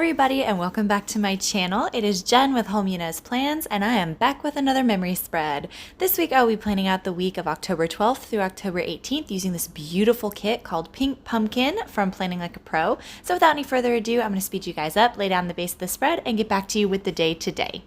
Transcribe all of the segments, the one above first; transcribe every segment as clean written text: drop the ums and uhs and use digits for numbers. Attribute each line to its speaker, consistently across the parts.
Speaker 1: everybody and welcome back to my channel. It is Jen with Home Yuna's Plans and I am back with another memory spread. This week I'll be planning out the week of October 12th through October 18th using this beautiful kit called Pink Pumpkin from Planninglikeapro. So without any further ado, I'm going to speed you guys up, lay down the base of the spread, and get back to you with the day today.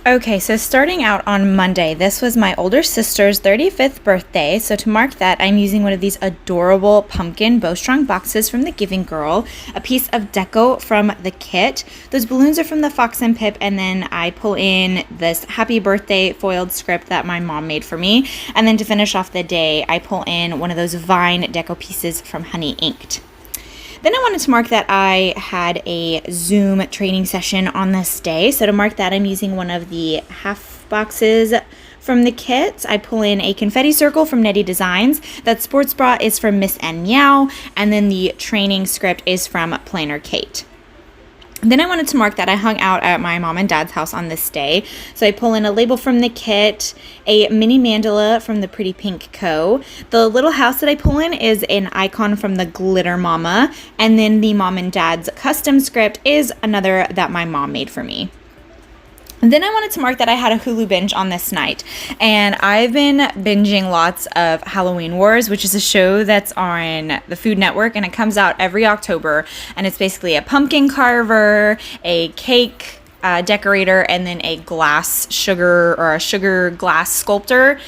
Speaker 1: Okay, so starting out on Monday, this was my older sister's 35th birthday. So to mark that, I'm using one of these adorable pumpkin bowstrung boxes from the Giving Girl, a piece of deco from the kit. Those balloons are from the Fox and Pip, and then I pull in this happy birthday foiled script that my mom made for me. And then to finish off the day, I pull in one of those vine deco pieces from Honey Inked. Then I wanted to mark that I had a Zoom training session on this day. So to mark that, I'm using one of the half boxes from the kit. I pull in a confetti circle from Netty Designs. That sports bra is from Miss N Meow. And then the training script is from Planner Kate. Then I wanted to mark that I hung out at my mom and dad's house on this day. So I pull in a label from the kit, a mini mandala from the Pretty Pink Co. The little house that I pull in is an icon from the Glitter Mama. And then the mom and dad's custom script is another that my mom made for me. Then I wanted to mark that I had a Hulu binge on this night, and I've been binging lots of Halloween Wars, which is a show that's on the Food Network, and it comes out every October, and it's basically a pumpkin carver, a cake decorator, and then a sugar glass sculptor.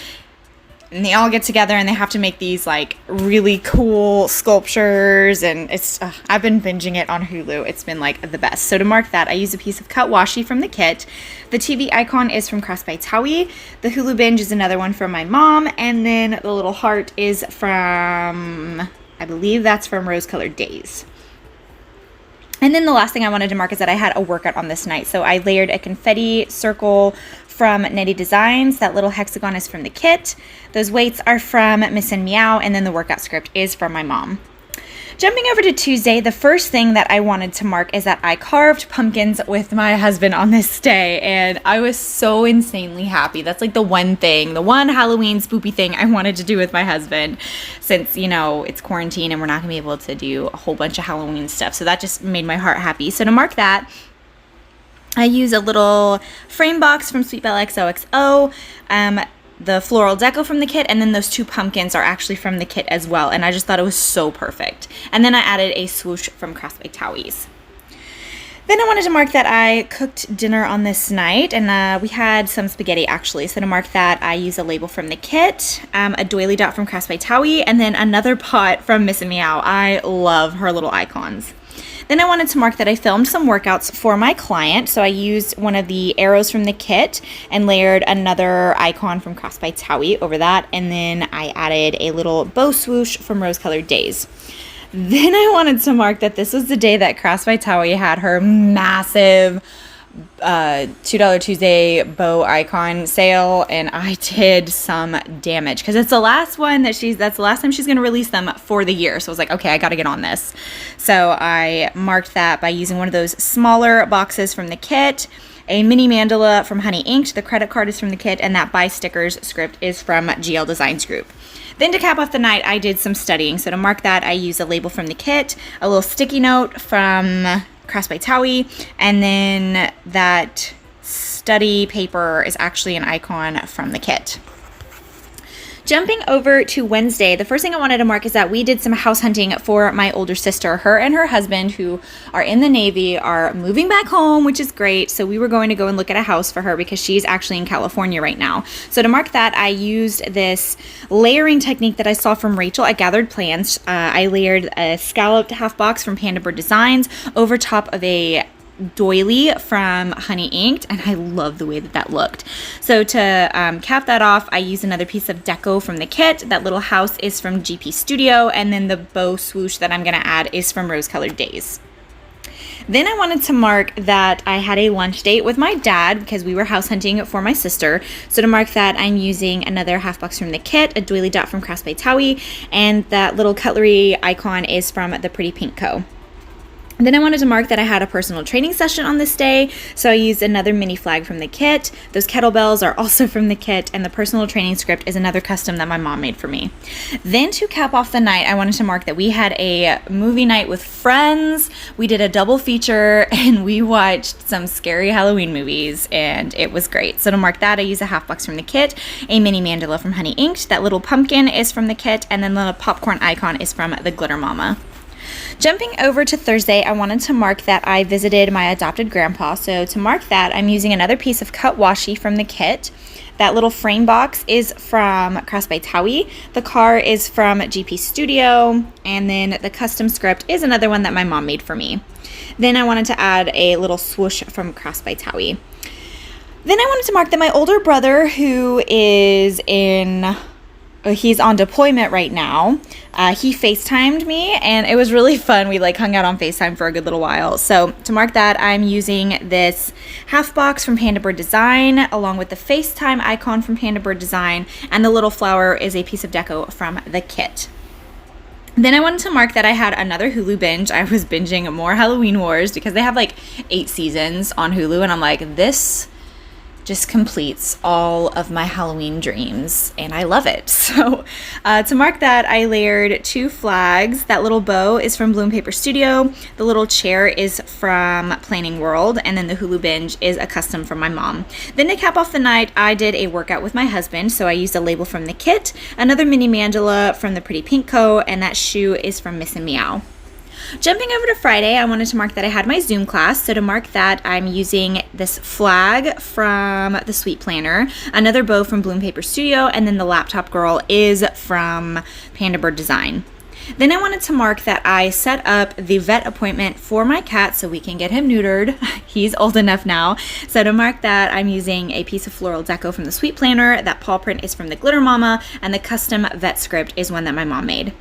Speaker 1: And they all get together and they have to make these like really cool sculptures, and it's I've been binging it on Hulu. It's been like the best. So to mark that, I use a piece of cut washi from the kit. The TV icon is from Crafts by Towie. The Hulu binge is another one from my mom, and then the little heart is from, I believe that's from Rose Colored Days. And then the last thing I wanted to mark is that I had a workout on this night. So I layered a confetti circle from Netty Designs. That little hexagon is from the kit. Those weights are from Miss and Meow, and then the workout script is from my mom. Jumping over to Tuesday, the first thing that I wanted to mark is that I carved pumpkins with my husband on this day, and I was so insanely happy. That's like the one Halloween spoopy thing I wanted to do with my husband, since, you know, it's quarantine and we're not gonna be able to do a whole bunch of Halloween stuff. So that just made my heart happy. So to mark that, I use a little frame box from Sweet Belle XOXO, the floral deco from the kit, and then those two pumpkins are actually from the kit as well, and I just thought it was so perfect. And then I added a swoosh from Crafts by Towies. Then I wanted to mark that I cooked dinner on this night, and we had some spaghetti actually. So to mark that, I use a label from the kit, a doily dot from Crafts by Towie, and then another pot from Miss and Meow. I love her little icons. Then I wanted to mark that I filmed some workouts for my client, so I used one of the arrows from the kit and layered another icon from Crafts by Towie over that, and then I added a little bow swoosh from Rose Colored Days. Then I wanted to mark that this was the day that Crafts by Towie had her massive $2 Tuesday bow icon sale, and I did some damage because it's the last one that's the last time she's going to release them for the year. So I was like, okay, I got to get on this. So I marked that by using one of those smaller boxes from the kit, a mini mandala from Honey Inked, the credit card is from the kit, and that buy stickers script is from GL Designs Group. Then to cap off the night, I did some studying. So to mark that, I used a label from the kit, a little sticky note from Crafts by Towie, and then that study paper is actually an icon from the kit. Jumping over to Wednesday, the first thing I wanted to mark is that we did some house hunting for my older sister. Her and her husband, who are in the Navy, are moving back home, which is great. So we were going to go and look at a house for her because she's actually in California right now. So to mark that, I used this layering technique that I saw from Rachel at Gathered Plans. I layered a scalloped half box from Panda Bird Designs over top of a doily from Honey Inked, and I love the way that looked. So to cap that off, I used another piece of deco from the kit. That little house is from GP Studio, and then the bow swoosh that I'm going to add is from Rose Colored Days. Then I wanted to mark that I had a lunch date with my dad because we were house hunting for my sister. So to mark that, I'm using another half box from the kit, a doily dot from Crafts by Towie, and that little cutlery icon is from the Pretty Pink Co. Then I wanted to mark that I had a personal training session on this day, so I used another mini flag from the kit. Those kettlebells are also from the kit, and the personal training script is another custom that my mom made for me. Then to cap off the night, I wanted to mark that we had a movie night with friends. We did a double feature, and we watched some scary Halloween movies, and it was great. So to mark that, I used a half box from the kit, a mini mandala from Honey Inked, that little pumpkin is from the kit, and then the popcorn icon is from the Glitter Mama. Jumping over to Thursday, I wanted to mark that I visited my adopted grandpa. So to mark that, I'm using another piece of cut washi from the kit. That little frame box is from Crafts by Towie. The car is from GP Studio. And then the custom script is another one that my mom made for me. Then I wanted to add a little swoosh from Crafts by Towie. Then I wanted to mark that my older brother, who is he's on deployment right now. He FaceTimed me, and it was really fun. We hung out on FaceTime for a good little while. So to mark that, I'm using this half box from Panda Bird Design, along with the FaceTime icon from Panda Bird Design, and the little flower is a piece of deco from the kit. Then I wanted to mark that I had another Hulu binge. I was binging more Halloween Wars because they have 8 seasons on Hulu, and I'm like, this just completes all of my Halloween dreams, and I love it. So to mark that, I layered 2 flags. That little bow is from Bloom Paper Studio, the little chair is from Planning World, and then the Hulu binge is a custom from my mom. Then to cap off the night, I did a workout with my husband, so I used a label from the kit, another mini mandala from the Pretty Pink Co., and that shoe is from Miss and Meow. Jumping over to Friday, I wanted to mark that I had my Zoom class. So to mark that, I'm using this flag from the Sweet Planner, another bow from Bloom Paper Studio, and then the Laptop Girl is from Panda Bird Design. Then I wanted to mark that I set up the vet appointment for my cat so we can get him neutered. He's old enough now. So to mark that, I'm using a piece of floral deco from the Sweet Planner. That paw print is from the Glitter Mama, and the custom vet script is one that my mom made.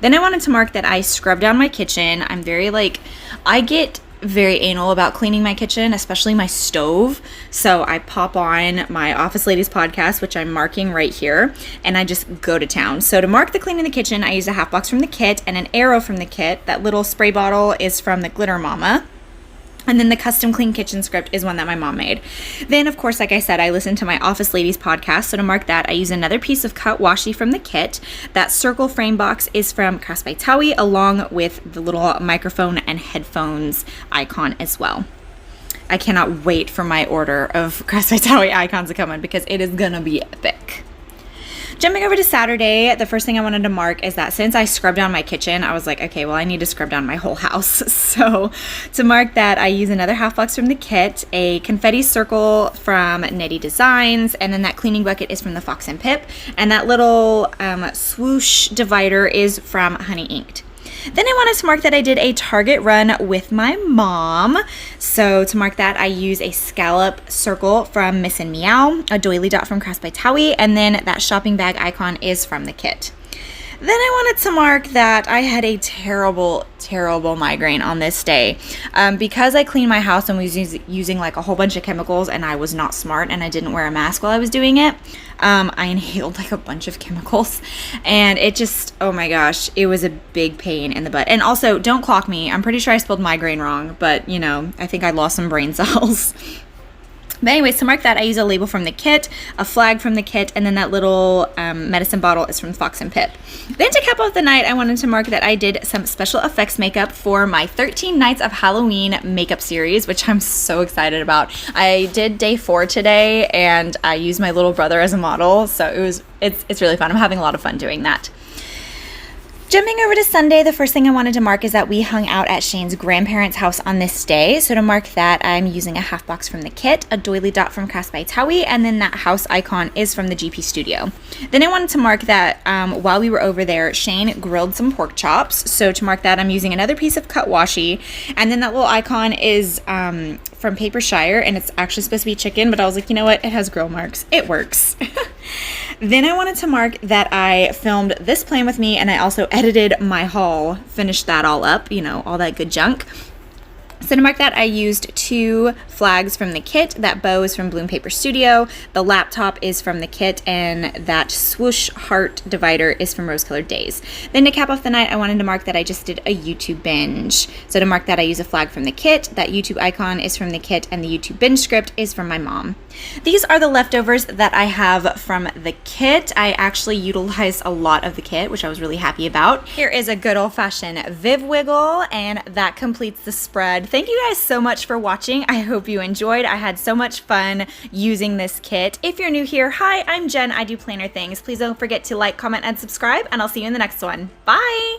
Speaker 1: Then I wanted to mark that I scrubbed down my kitchen. I'm I get very anal about cleaning my kitchen, especially my stove. So I pop on my Office Ladies podcast, which I'm marking right here, and I just go to town. So to mark the cleaning the kitchen, I used a half box from the kit and an arrow from the kit. That little spray bottle is from the Glitter Mama. And then the custom clean kitchen script is one that my mom made. Then, of course, like I said, I listened to my Office Ladies podcast. So to mark that, I use another piece of cut washi from the kit. That circle frame box is from Crafts by Towie, along with the little microphone and headphones icon as well. I cannot wait for my order of Crafts by Towie icons to come in because it is gonna be epic. Jumping over to Saturday, the first thing I wanted to mark is that since I scrubbed down my kitchen, I was like, okay, well, I need to scrub down my whole house. So to mark that, I use another half box from the kit, a confetti circle from Netty Designs, and then that cleaning bucket is from the Fox and Pip, and that little swoosh divider is from Honey Inked. Then I wanted to mark that I did a Target run with my mom. So to mark that, I use a scallop circle from Miss and Meow, a doily dot from Crafts by Towie, and then that shopping bag icon is from the kit. Then I wanted to mark that I had a terrible migraine on this day. Because I cleaned my house and was using like a whole bunch of chemicals, and I was not smart and I didn't wear a mask while I was doing it. I inhaled like a bunch of chemicals, and it just, oh my gosh, it was a big pain in the butt. And also, don't clock me. I'm pretty sure I spelled migraine wrong, but you know, I think I lost some brain cells. But anyways, to mark that, I use a label from the kit, a flag from the kit, and then that little medicine bottle is from Fox and Pip. Then to cap off the night, I wanted to mark that I did some special effects makeup for my 13 Nights of Halloween makeup series, which I'm so excited about. I did day 4 today, and I used my little brother as a model, so it's really fun. I'm having a lot of fun doing that. Jumping over to Sunday, the first thing I wanted to mark is that we hung out at Shane's grandparents' house on this day. So to mark that, I'm using a half box from the kit, a doily dot from Crafts by Towie, and then that house icon is from the GP Studio. Then I wanted to mark that while we were over there, Shane grilled some pork chops. So to mark that, I'm using another piece of cut washi, and then that little icon is from Paper Shire, and it's actually supposed to be chicken, but I was like, you know what, it has grill marks, it works. Then I wanted to mark that I filmed this plan with me, and I also edited my haul, finished that all up, you know, all that good junk. So to mark that, I used 2 flags from the kit. That bow is from Bloom Paper Studio, the laptop is from the kit, and that swoosh heart divider is from Rose Colored Days. Then to cap off the night, I wanted to mark that I just did a YouTube binge. So to mark that, I use a flag from the kit, that YouTube icon is from the kit, and the YouTube binge script is from my mom. These are the leftovers that I have from the kit. I actually utilized a lot of the kit, which I was really happy about. Here is a good old-fashioned Viv Wiggle, and that completes the spread. Thank you guys so much for watching. I hope you enjoyed. I had so much fun using this kit. If you're new here, hi, I'm Jen. I do planner things. Please don't forget to like, comment, and subscribe, and I'll see you in the next one. Bye!